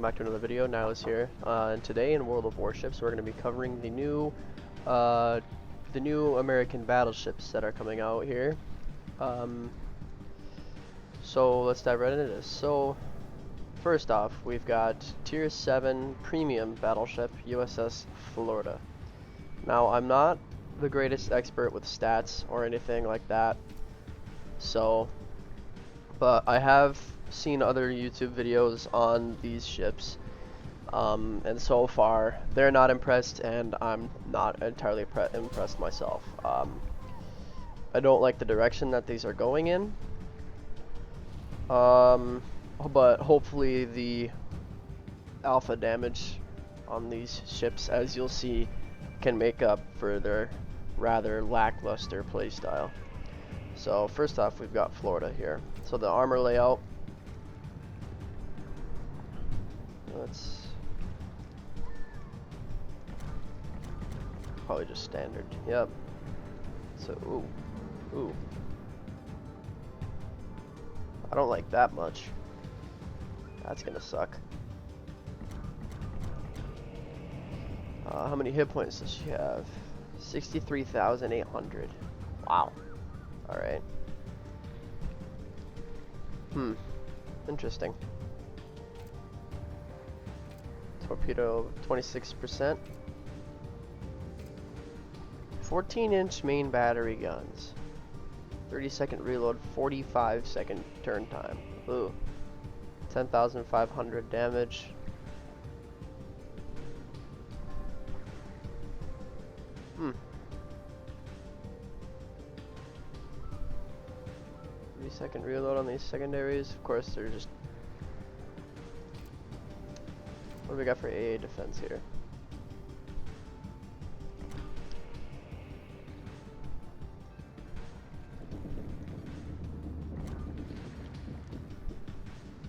back to another video. Niles here, and today in World of Warships we're going to be covering the new American battleships that are coming out here. So let's dive right into this. So first off, we've got Tier 7 Premium Battleship USS Florida. Now I'm not the greatest expert with stats or anything like that, but I have seen other YouTube videos on these ships, and so far they're not impressed, and I'm not entirely impressed myself. I don't like the direction that these are going in, but hopefully the alpha damage on these ships, as you'll see, can make up for their rather lackluster playstyle. So first off, we've got Florida here. So the armor layout, let's probably just standard. Yep. So ooh, I don't like that much. That's gonna suck. How many hit points does she have? 63,800. Wow. All right. Interesting. Torpedo 26%. 14-inch main battery guns. 30-second reload, 45-second turn time. Ooh. 10,500 damage. Second reload on these secondaries. Of course, they're just. What do we got for AA defense here?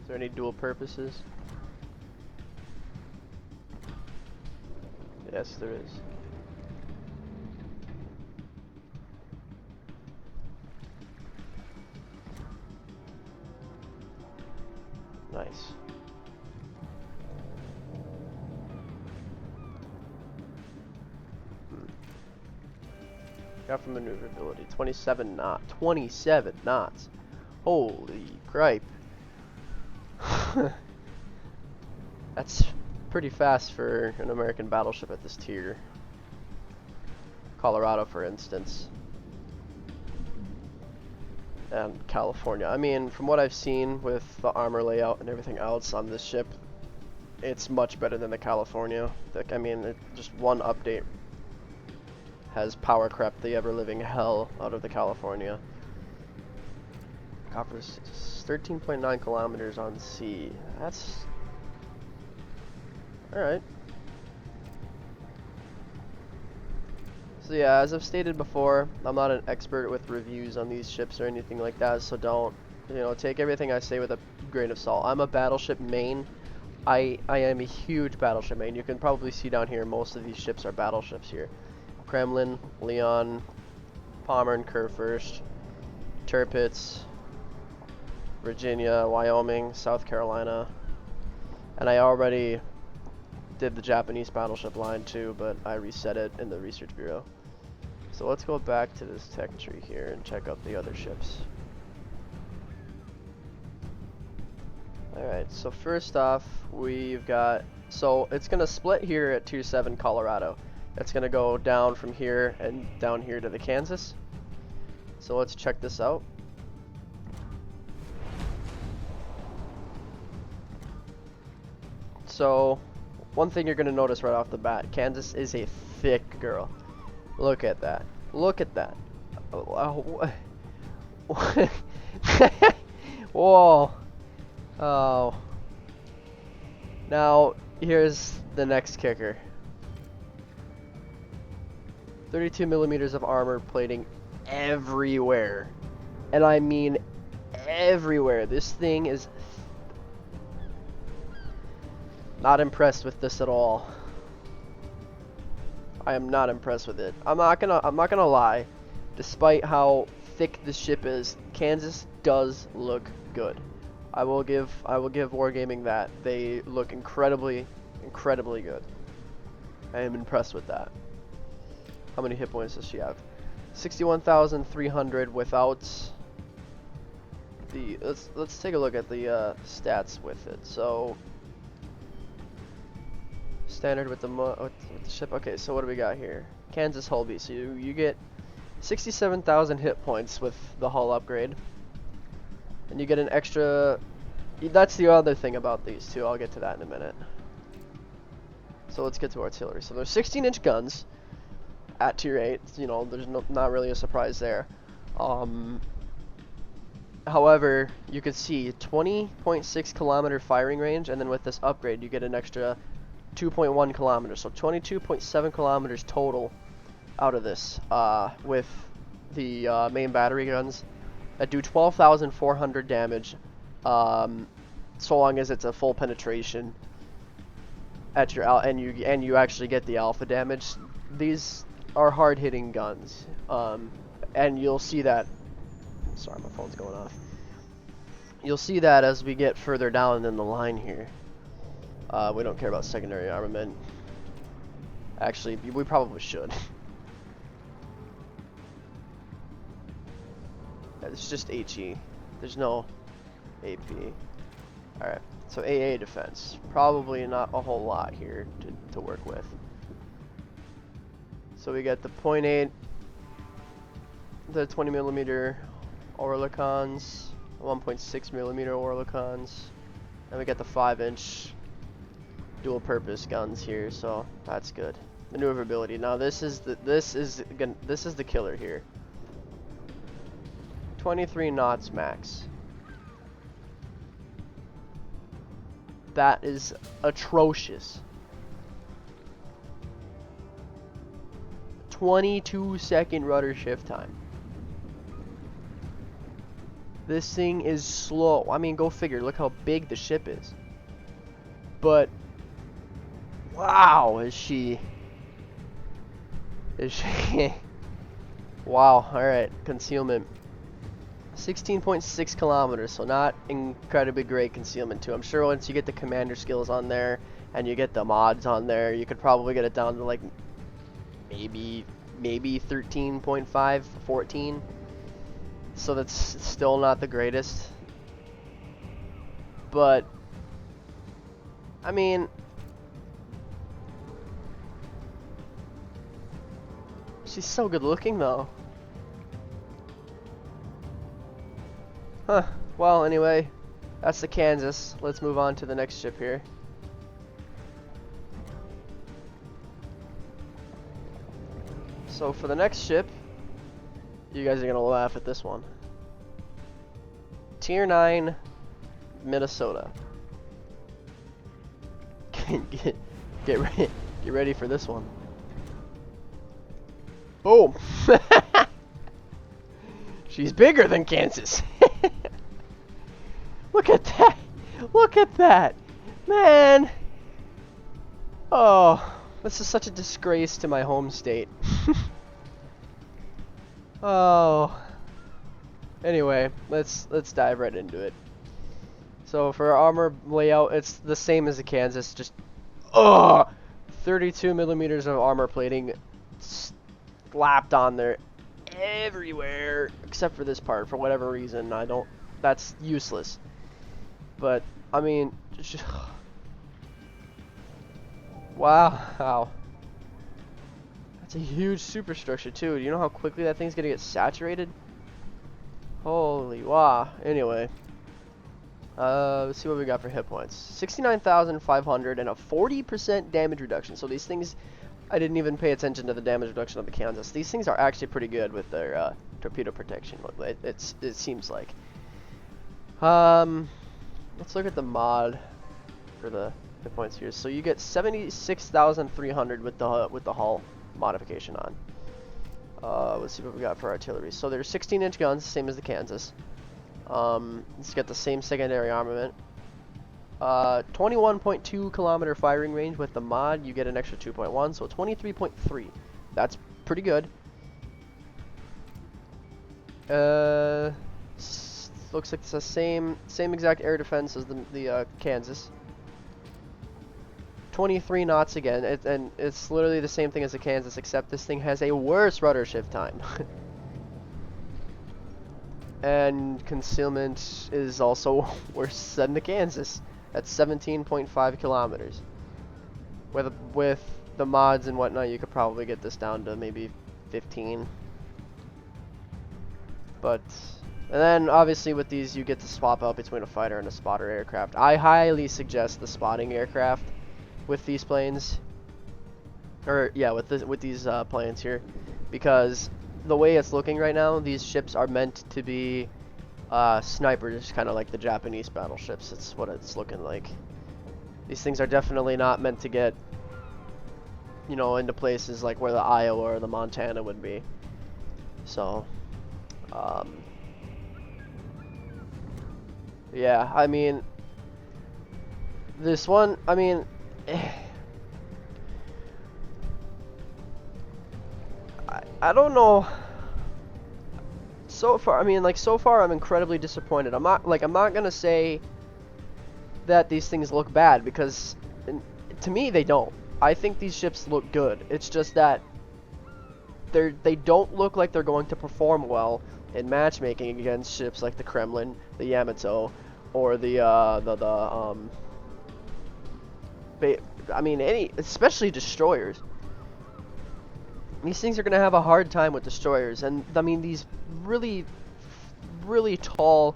Is there any dual purposes? Yes, there is. Nice. Got for maneuverability, 27 knots. Holy cripe. That's pretty fast for an American battleship at this tier. Colorado, for instance. And California. I mean, from what I've seen with the armor layout and everything else on this ship, it's much better than the California. I mean, just one update has power crept the ever-living hell out of the California. Covers 13.9 kilometers on sea. That's alright. So yeah, as I've stated before, I'm not an expert with reviews on these ships or anything like that, so don't, take everything I say with a grain of salt. I'm a battleship main. I am a huge battleship main. You can probably see down here most of these ships are battleships here. Kremlin, Leon, Pommern, Kurfürst, Tirpitz, Virginia, Wyoming, South Carolina, and I already did the Japanese battleship line too, but I reset it in the research bureau. So let's go back to this tech tree here and check out the other ships. Alright, so first off, we've got, so it's going to split here at Tier 7 Colorado. It's going to go down from here and down here to the Kansas. So let's check this out. So one thing you're going to notice right off the bat, Kansas is a thick girl. Look at that. Look at that. Whoa. Oh. Now, here's the next kicker. 32 millimeters of armor plating everywhere. And I mean everywhere. This thing is not impressed with this at all. I am not impressed with it. I'm not gonna lie. Despite how thick this ship is, Kansas does look good. I will give Wargaming that. They look incredibly good. I am impressed with that. How many hit points does she have? 61,300 without the. Let's take a look at the stats with it. So standard with the ship. Okay, so what do we got here? Kansas hull B. So you get 67,000 hit points with the hull upgrade, and you get an extra. That's the other thing about these two. I'll get to that in a minute. So let's get to artillery. So there's 16-inch guns at tier 8. You know, there's not really a surprise there. However, you can see 20.6 kilometer firing range, and then with this upgrade, you get an extra 2.1 kilometers. So 22.7 kilometers total out of this with the main battery guns that do 12,400 damage, so long as it's a full penetration at your and you actually get the alpha damage. These are hard-hitting guns, and you'll see that. Sorry, my phone's going off. You'll see that as we get further down in the line here. We don't care about secondary armament. Actually, we probably should. It's just HE. There's no AP. Alright, so AA defense. Probably not a whole lot here to work with. So we got the .8, the 20mm Oerlikons, 1.6mm Oerlikons, and we got the 5-inch dual purpose guns here, so that's good. Maneuverability. Now this is the killer here. 23 knots max. That is atrocious. 22-second rudder shift time. This thing is slow. I mean, go figure. Look how big the ship is. But wow, is she wow. All right, concealment. 16.6 kilometers, so not incredibly great concealment too. I'm sure once you get the commander skills on there and you get the mods on there, you could probably get it down to like maybe 13.5, 14. So that's still not the greatest. But I mean, she's so good looking though. Huh. Well, anyway, that's the Kansas. Let's move on to the next ship here. So for the next ship, you guys are gonna laugh at this one. Tier 9, Minnesota. Get ready for this one. Boom. She's bigger than Kansas. Look at that. Look at that. Man. Oh, this is such a disgrace to my home state. Oh. Anyway, let's dive right into it. So for our armor layout, it's the same as the Kansas, just 32 millimeters of armor plating slapped on there everywhere except for this part. For whatever reason, that's useless. But I mean, just, wow, that's a huge superstructure too. Do you know how quickly that thing's gonna get saturated? Holy wow. Anyway, let's see what we got for hit points. 69,500 and a 40% damage reduction. So these things, I didn't even pay attention to the damage reduction of the Kansas. These things are actually pretty good with their torpedo protection. It seems like. Let's look at the mod for the hit points here. So you get 76,300 with the hull modification on. Let's see what we got for artillery. So there's 16-inch guns, same as the Kansas. It's got the same secondary armament. 21.2 kilometer firing range. With the mod, you get an extra 2.1, so 23.3. That's pretty good. looks like it's the same exact air defense as the Kansas. 23 knots again, and it's literally the same thing as the Kansas, except this thing has a worse rudder shift time. And concealment is also worse than the Kansas at 17.5 kilometers. With the mods and whatnot, you could probably get this down to maybe 15. But, and then obviously with these, you get to swap out between a fighter and a spotter aircraft. I highly suggest the spotting aircraft with these planes, or yeah, with these planes here, because the way it's looking right now, these ships are meant to be snipers, kind of like the Japanese battleships. It's what it's looking like. These things are definitely not meant to get, you know, into places like where the Iowa or the Montana would be. So, yeah, I mean, this one, I mean, I don't know. So far, I mean, like, so far I'm incredibly disappointed. I'm not gonna say that these things look bad, because to me they don't. I think these ships look good. It's just that they don't look like they're going to perform well in matchmaking against ships like the Kremlin, the Yamato, or I mean, especially destroyers. These things are going to have a hard time with destroyers, and I mean, these really tall,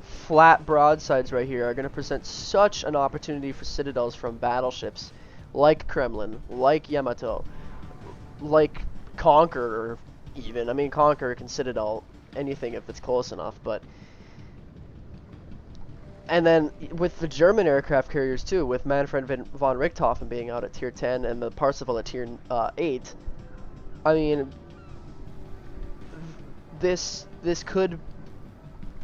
flat broadsides right here are going to present such an opportunity for citadels from battleships like Kremlin, like Yamato, like Conqueror even. I mean, Conqueror can citadel anything if it's close enough, but... And then with the German aircraft carriers too, with Manfred von Richthofen being out at tier 10 and the Parsifal at tier 8, I mean, this could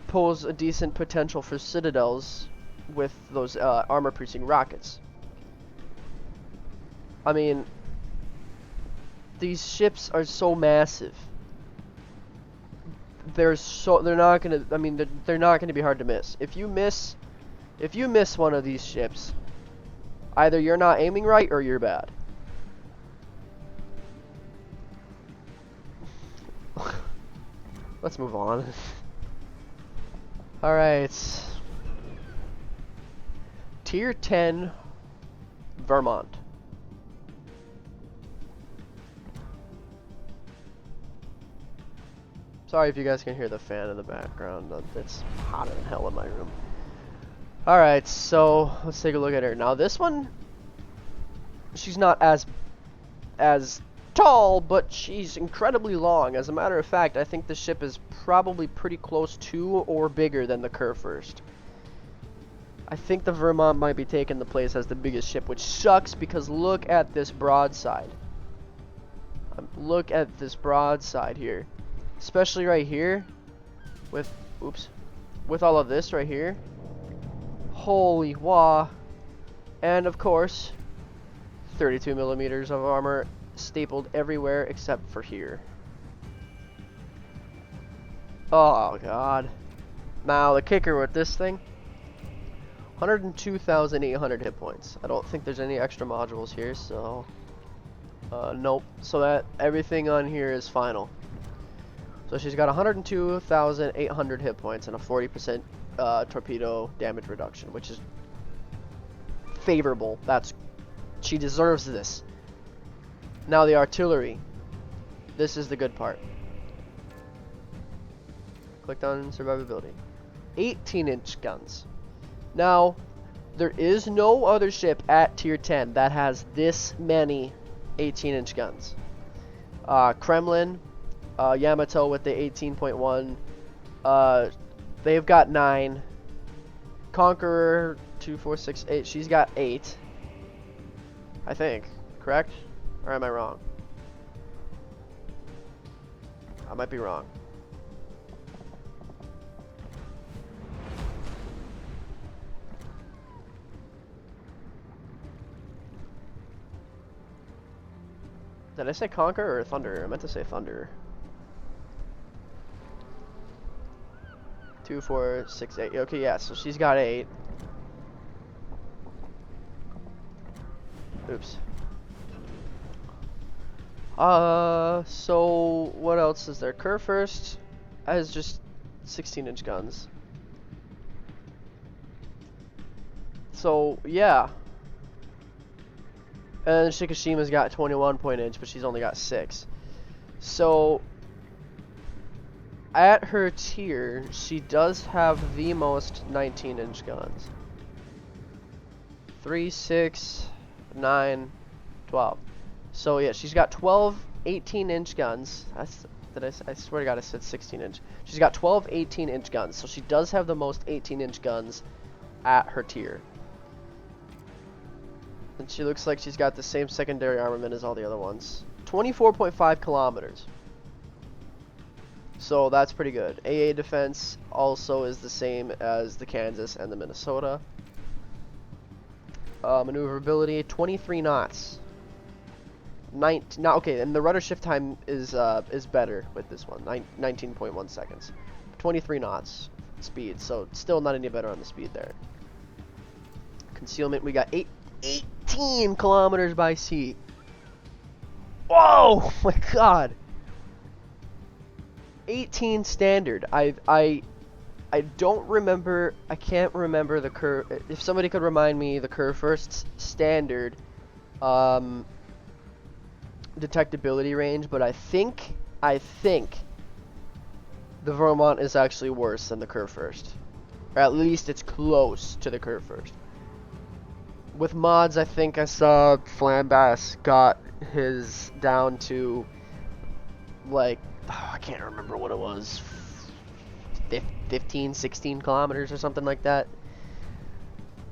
pose a decent potential for citadels with those armor-piercing rockets. I mean, these ships are so massive. They're not gonna. I mean, they're not gonna be hard to miss. If you miss one of these ships, either you're not aiming right or you're bad. Let's move on. Alright. Tier 10 Vermont. Sorry if you guys can hear the fan in the background. It's hotter than hell in my room. Alright, so let's take a look at her. Now this one, she's not as tall, but she's incredibly long. As a matter of fact, I think the ship is probably pretty close to or bigger than the Kurfürst. I think the Vermont might be taking the place as the biggest ship, which sucks because look at this broadside. Look at this broadside here. Especially right here with, with all of this right here. Holy wah. And of course, 32 millimeters of armor stapled everywhere except for here. Oh god. Now the kicker with this thing, 102,800 hit points. I don't think there's any extra modules here, so nope. So that everything on here is final. So she's got 102,800 hit points and a 40% torpedo damage reduction, which is favorable. She deserves this. Now the artillery. This is the good part. Clicked on survivability. 18-inch guns. Now, there is no other ship at tier 10 that has this many 18-inch guns. Kremlin, Yamato with the 18.1, they've got 9. Conqueror 2, 4, 6, 8. She's got 8. I think. Correct? Or am I wrong? I might be wrong. Did I say Conqueror or Thunder? I meant to say Thunder. 2, 4, 6, 8. Okay, yeah, so she's got 8. Oops. So what else is there? Kurfürst has just 16-inch guns. So, yeah. And Shikishima's got 21-point-inch, but she's only got 6. So, at her tier, she does have the most 19-inch guns. 3, 6, 9, 12. So yeah, she's got 12 18-inch guns. I swear to God I said 16-inch. She's got 12 18-inch guns. So she does have the most 18-inch guns at her tier. And she looks like she's got the same secondary armament as all the other ones. 24.5 kilometers. So that's pretty good. AA defense also is the same as the Kansas and the Minnesota. Maneuverability, 23 knots. Okay, and the rudder shift time is better with this one, 19.1 seconds. 23 knots speed, so still not any better on the speed there. Concealment, we got 18 kilometers by sea. Whoa, my God. 18 standard. I don't remember. I can't remember the curve. If somebody could remind me the Kurfürst's standard detectability range, but I think the Vermont is actually worse than the Kurfürst, or at least it's close to the Kurfürst. With mods, I think I saw Flambass got his down to like, I can't remember what it was, 15, 16 kilometers or something like that.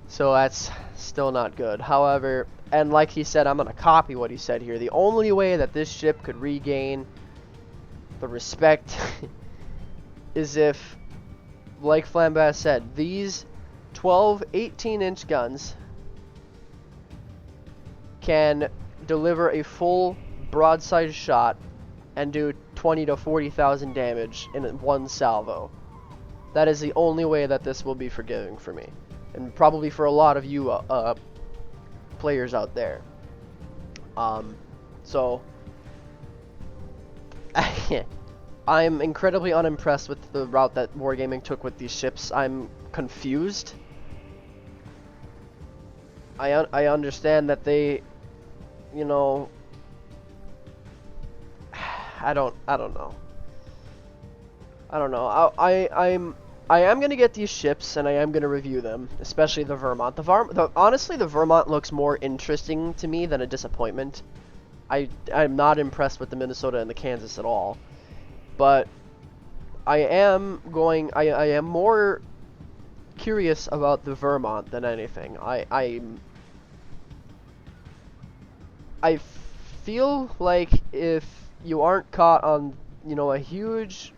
So that's still not good. However, and like he said, I'm going to copy what he said here. The only way that this ship could regain the respect is if, like Flambass said, these 12 18-inch guns can deliver a full broadside shot and do 20 to 40,000 damage in one salvo. That is the only way that this will be forgiving for me, and probably for a lot of you players out there. So I'm incredibly unimpressed with the route that Wargaming took with these ships. I'm confused. I understand that they, you know, I don't know. I am gonna get these ships, and I am gonna review them, especially the Vermont. Honestly, the Vermont looks more interesting to me than a disappointment. I'm not impressed with the Minnesota and the Kansas at all, but I am more curious about the Vermont than anything. I feel like if you aren't caught on, you know, a huge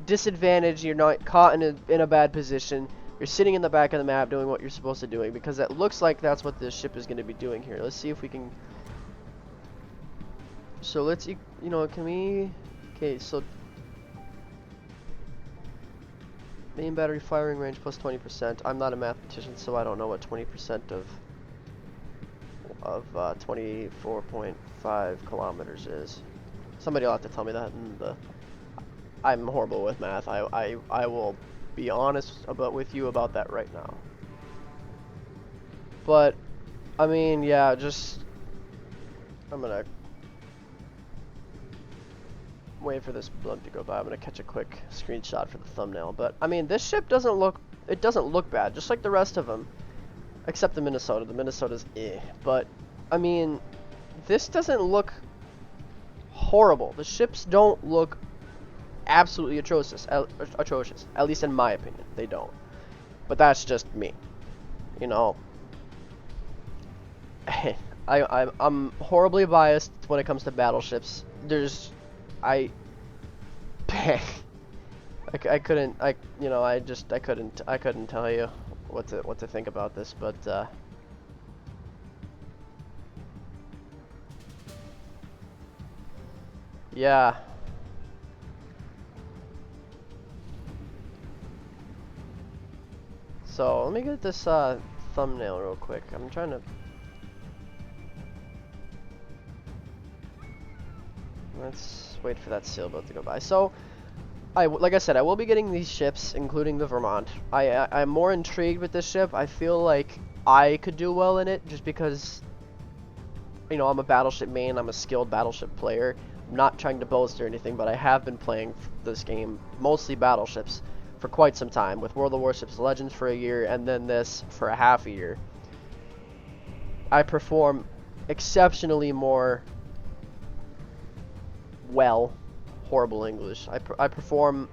disadvantage, you're not caught in a bad position, you're sitting in the back of the map doing what you're supposed to be doing, because it looks like that's what this ship is going to be doing here. Let's see if we can. So let's, you know, can we, okay, so main battery firing range plus 20%. I'm not a mathematician, so I don't know what 20% of 24.5 kilometers is. Somebody will have to tell me that in the. I'm horrible with math. I will be honest with you about that right now. But I mean, yeah, just I'm gonna wait for this blimp to go by. I'm gonna catch a quick screenshot for the thumbnail. But I mean, this ship doesn't look bad, just like the rest of them, except the Minnesota. The Minnesota's but I mean, this doesn't look horrible. The ships don't look absolutely atrocious. At least in my opinion, they don't. But that's just me. You know, I'm horribly biased when it comes to battleships. I couldn't tell you what to think about this, but yeah. So let me get this thumbnail real quick. I'm trying to. Let's wait for that sailboat to go by. So, like I said, I will be getting these ships, including the Vermont. I'm more intrigued with this ship. I feel like I could do well in it, just because, you know, I'm a Battleship main. I'm a skilled Battleship player. I'm not trying to boast or anything, but I have been playing this game, mostly Battleships, for quite some time, with World of Warships Legends for a year, and then this for a half a year. I perform exceptionally more well. Horrible English. I perform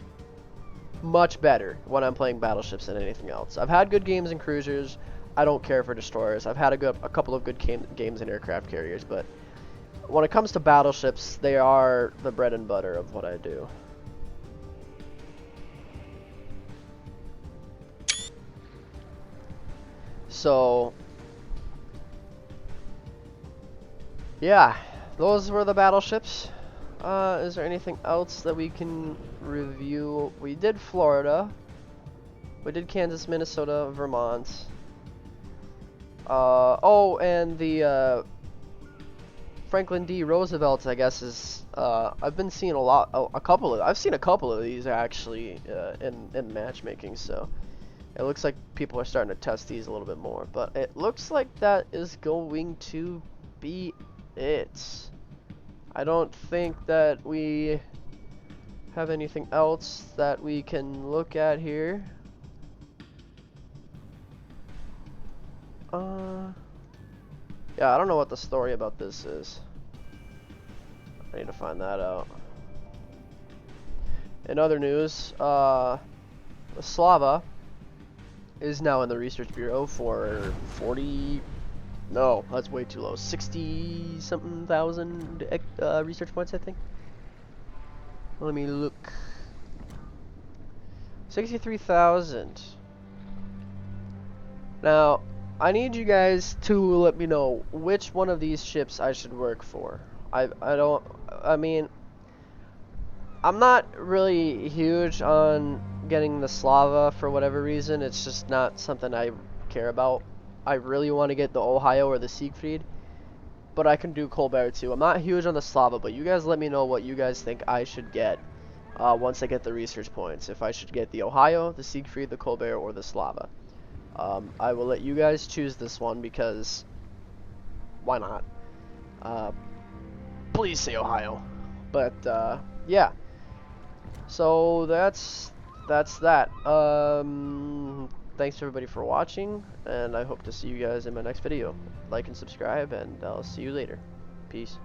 much better when I'm playing Battleships than anything else. I've had good games in cruisers. I don't care for destroyers. I've had a couple of good games in aircraft carriers, but when it comes to Battleships, they are the bread and butter of what I do. So, yeah, those were the Battleships. Is there anything else that we can review? We did Florida. We did Kansas, Minnesota, Vermont. Oh, and the Franklin D. Roosevelt, I guess, is I've been seeing I've seen a couple of these actually in matchmaking, so it looks like people are starting to test these a little bit more. But it looks like that is going to be it. I don't think that we have anything else that we can look at here. Yeah, I don't know what the story about this is. I need to find that out. In other news, the Slava is now in the Research Bureau for 40... No, that's way too low. 60-something thousand research points, I think. Let me look. 63,000. Now, I need you guys to let me know which one of these ships I should work for. I mean, I'm not really huge on getting the Slava for whatever reason. It's just not something I care about. I really want to get the Ohio or the Siegfried, but I can do Colbert too. I'm not huge on the Slava, but you guys let me know what you guys think I should get once I get the research points. If I should get the Ohio, the Siegfried, the Colbert, or the Slava. I will let you guys choose this one because why not? Please say Ohio. But yeah. So that's that. Thanks everybody for watching, and I hope to see you guys in my next video. Like and subscribe, and I'll see you later. Peace.